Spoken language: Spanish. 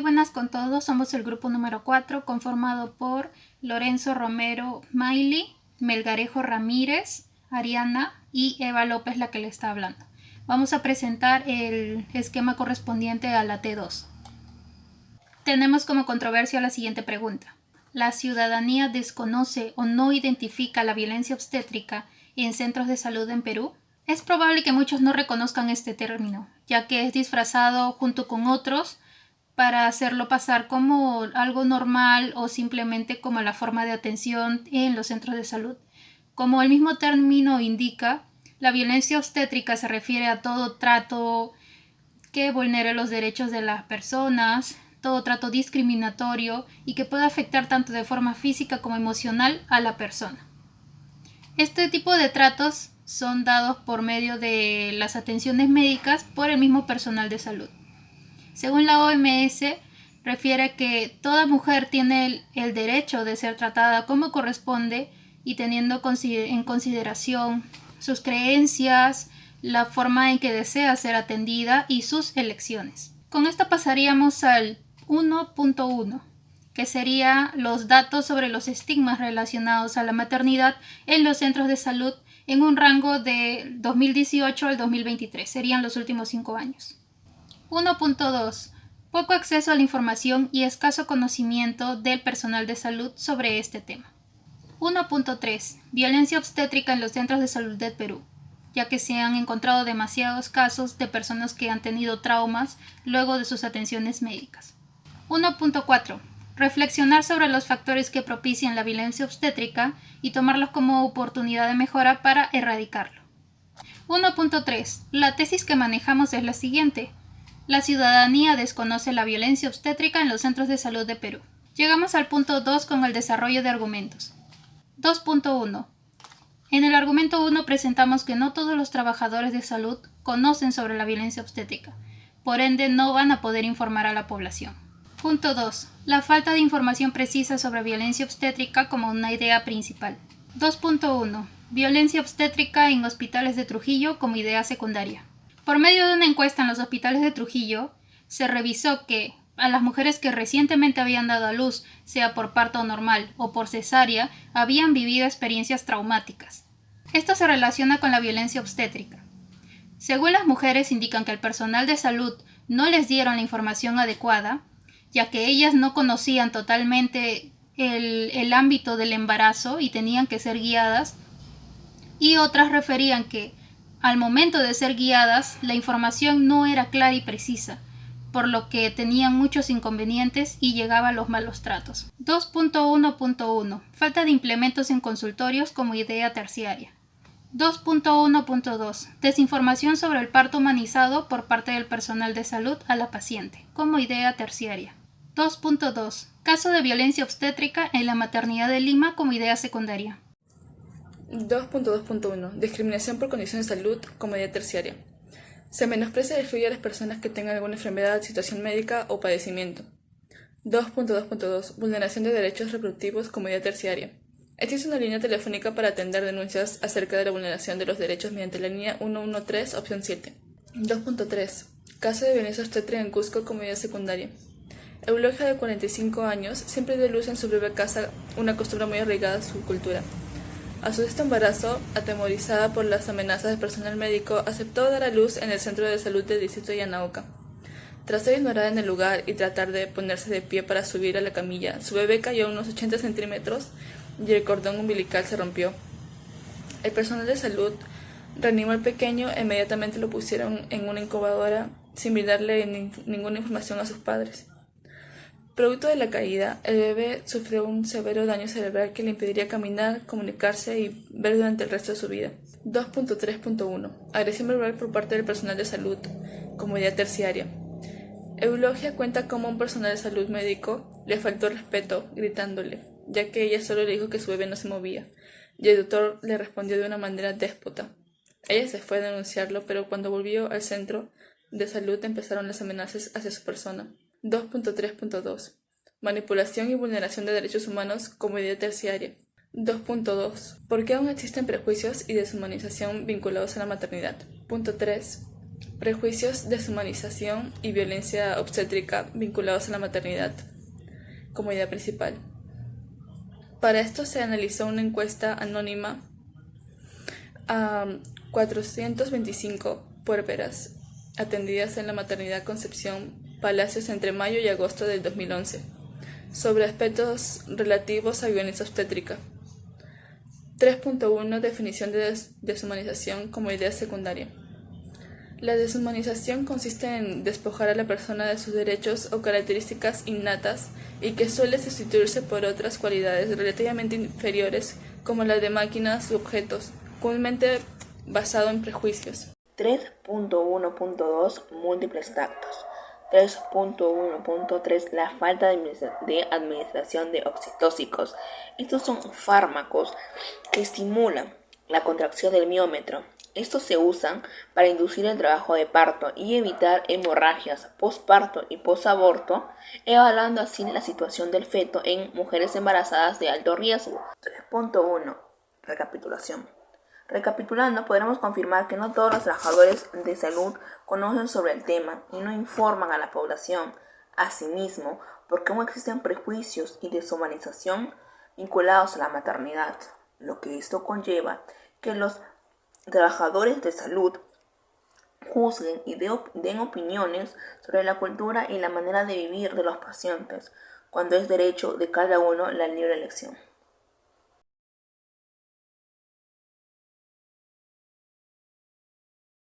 buenas con todos, somos el grupo número 4 conformado por Lorenzo Romero Maili, Melgarejo Ramírez, Ariana y Eva López, la que le está hablando. Vamos a presentar el esquema correspondiente a la T2. Tenemos como controversia la siguiente pregunta. ¿La ciudadanía desconoce o no identifica la violencia obstétrica en centros de salud en Perú? Es probable que muchos no reconozcan este término, ya que es disfrazado junto con otros para hacerlo pasar como algo normal o simplemente como la forma de atención en los centros de salud. Como el mismo término indica, la violencia obstétrica se refiere a todo trato que vulnere los derechos de las personas, todo trato discriminatorio y que pueda afectar tanto de forma física como emocional a la persona. Este tipo de tratos son dados por medio de las atenciones médicas por el mismo personal de salud. Según la OMS, refiere que toda mujer tiene el derecho de ser tratada como corresponde y teniendo en consideración sus creencias, la forma en que desea ser atendida y sus elecciones. Con esto pasaríamos al 1.1, que sería los datos sobre los estigmas relacionados a la maternidad en los centros de salud en un rango de 2018 al 2023, serían los últimos 5 años. 1.2. Poco acceso a la información y escaso conocimiento del personal de salud sobre este tema. 1.3. Violencia obstétrica en los centros de salud del Perú, ya que se han encontrado demasiados casos de personas que han tenido traumas luego de sus atenciones médicas. 1.4. Reflexionar sobre los factores que propician la violencia obstétrica y tomarlos como oportunidad de mejora para erradicarlo. 1.3. La tesis que manejamos es la siguiente. La ciudadanía desconoce la violencia obstétrica en los centros de salud de Perú. Llegamos al punto 2 con el desarrollo de argumentos. 2.1. En el argumento 1 presentamos que no todos los trabajadores de salud conocen sobre la violencia obstétrica, por ende no van a poder informar a la población. Punto 2. La falta de información precisa sobre violencia obstétrica como una idea principal. 2.1. Violencia obstétrica en hospitales de Trujillo como idea secundaria. Por medio de una encuesta en los hospitales de Trujillo, se revisó que a las mujeres que recientemente habían dado a luz, sea por parto normal o por cesárea, habían vivido experiencias traumáticas. Esto se relaciona con la violencia obstétrica. Según las mujeres, indican que el personal de salud no les dieron la información adecuada, ya que ellas no conocían totalmente el ámbito del embarazo y tenían que ser guiadas, y otras referían que al momento de ser guiadas la información no era clara y precisa, por lo que tenían muchos inconvenientes y llegaba a los malos tratos. 2.1.1. Falta de implementos en consultorios como idea terciaria. 2.1.2. Desinformación sobre el parto humanizado por parte del personal de salud a la paciente, como idea terciaria. 2.2. Caso de violencia obstétrica en la maternidad de Lima como idea secundaria. 2.2.1. Discriminación por condición de salud como idea terciaria. Se menosprecia y excluye a las personas que tengan alguna enfermedad, situación médica o padecimiento. 2.2.2. Vulneración de derechos reproductivos como idea terciaria. Existe una línea telefónica para atender denuncias acerca de la vulneración de los derechos mediante la línea 113, opción 7. 2.3. Caso de violencia obstétrica en Cusco como idea secundaria. Eulogia, de 45 años, siempre dio luz en su propia casa, una costumbre muy arraigada a su cultura. A su sexto embarazo, atemorizada por las amenazas del personal médico, aceptó dar a luz en el centro de salud del distrito de Yanaoka. Tras ser ignorada en el lugar y tratar de ponerse de pie para subir a la camilla, su bebé cayó unos 80 centímetros y el cordón umbilical se rompió. El personal de salud reanimó al pequeño e inmediatamente lo pusieron en una incubadora sin brindarle ninguna información a sus padres. Producto de la caída, el bebé sufrió un severo daño cerebral que le impediría caminar, comunicarse y ver durante el resto de su vida. 2.3.1. Agresión verbal por parte del personal de salud, como idea terciaria. Eulogia cuenta cómo un personal de salud médico le faltó respeto, gritándole, ya que ella solo le dijo que su bebé no se movía, y el doctor le respondió de una manera déspota. Ella se fue a denunciarlo, pero cuando volvió al centro de salud empezaron las amenazas hacia su persona. 2.3.2. Manipulación y vulneración de derechos humanos como idea terciaria. 2.2. ¿Por qué aún existen prejuicios y deshumanización vinculados a la maternidad? Punto 3. Prejuicios, deshumanización y violencia obstétrica vinculados a la maternidad como idea principal. Para esto se analizó una encuesta anónima a 425 puérperas atendidas en la maternidad Concepción Palacios entre mayo y agosto del 2011 sobre aspectos relativos a violencia obstétrica. 3.1 Definición de deshumanización como idea secundaria. La deshumanización consiste en despojar a la persona de sus derechos o características innatas y que suele sustituirse por otras cualidades relativamente inferiores como las de máquinas u objetos, comúnmente basado en prejuicios. 3.1.2 Múltiples tactos. 3.1.3 La falta de administración de oxitóxicos. Estos son fármacos que estimulan la contracción del miómetro. Estos se usan para inducir el trabajo de parto y evitar hemorragias posparto y posaborto, evaluando así la situación del feto en mujeres embarazadas de alto riesgo. 3.1 Recapitulación. Recapitulando, podremos confirmar que no todos los trabajadores de salud conocen sobre el tema y no informan a la población. Asimismo, porque aún existen prejuicios y deshumanización vinculados a la maternidad, lo que esto conlleva que los trabajadores de salud juzguen y den opiniones sobre la cultura y la manera de vivir de los pacientes, cuando es derecho de cada uno la libre elección.